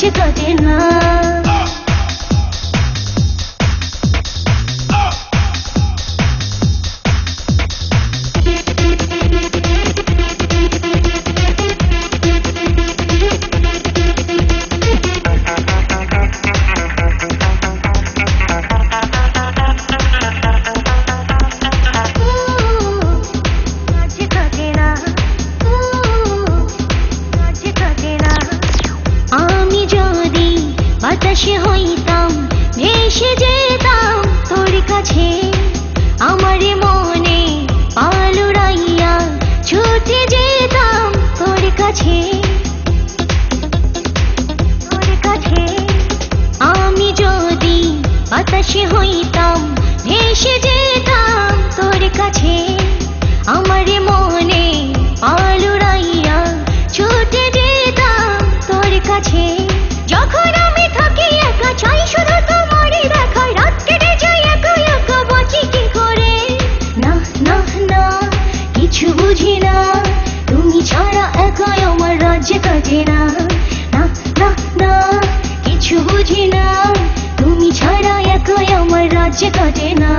রাজ্যে কাটে না। বাতাসে হইতাম ভেসে যেতাম তোর কাছে, আমারে মনে পাল উড়াইয়া ছুটে যেতাম তোর কাছে, তোর কাছে। আমি যদি বাতাসে হইতাম ভেসে যেতাম তোর কাছে, আমারে মনে পাল উড়াইয়া ছুটে যেতাম তোর কাছে। যখন আমি থাকি একা চাই শুধু তোমারই দেখা, রাত কেটে যাই একা একা বাঁচি কি করে। না না না কিছু বুঝি না, তুমি ছাড়া একাই আমার রাজ্যে কাটে না। না না না কিছু বুঝি না, তুমি ছাড়া একাই আমার রাজ্যে কাটে না।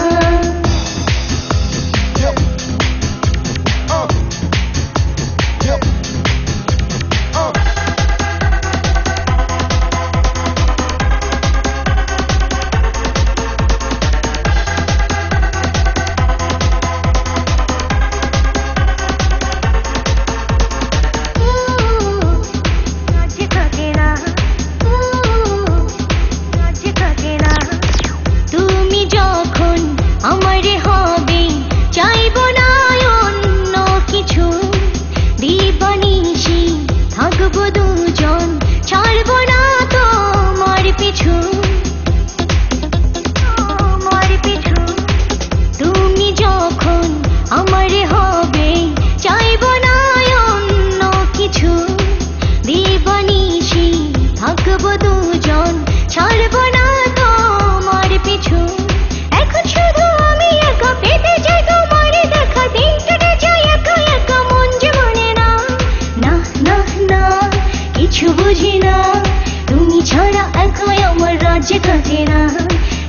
আমারে হবে চাইব না অন্য কিছু, দিবানিশি থাকবো দুজন, ছাড়ব না তোমার পিছু, তোমার পিছু। তুমি যখন আমারে হবে চাইব না অন্য কিছু, দিবানিশি থাকবো দুজন, ছাড়ব না তোমার পিছু। এখন শুধু আমি একা পেতে চাই তোমারে দেখা, দিন কেটে যাই একা একা মন যে মানে না। না না না কিছু বুঝি না, তুমি ছাড়া একাই আমার রাজ্যে কাটে না।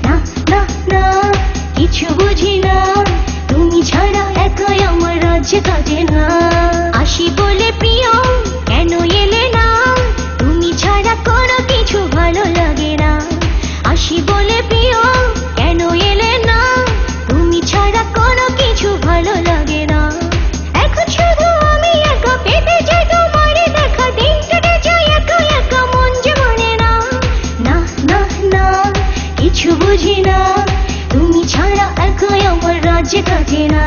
না না না কিছু বুঝি না, তুমি ছাড়া একাই আমার রাজ্যে কাটে না। আসি বলে প্রিয় কেন এলে না, তুমি ছাড়া কোনো কিছু ভালো লাগে না। আসি বলে প্রিয় কেন এলে না, তুমি ছাড়া কোনো কিছু ভালো লাগে না। এখন শুধু আমি একা পেতে চাই তোমারে দেখা, দিন কেটে যাই একা একা মন যে মানে না। না না না কিছু বুঝি না, তুমি ছাড়া একাই আমার রাজ্যে কাটে না।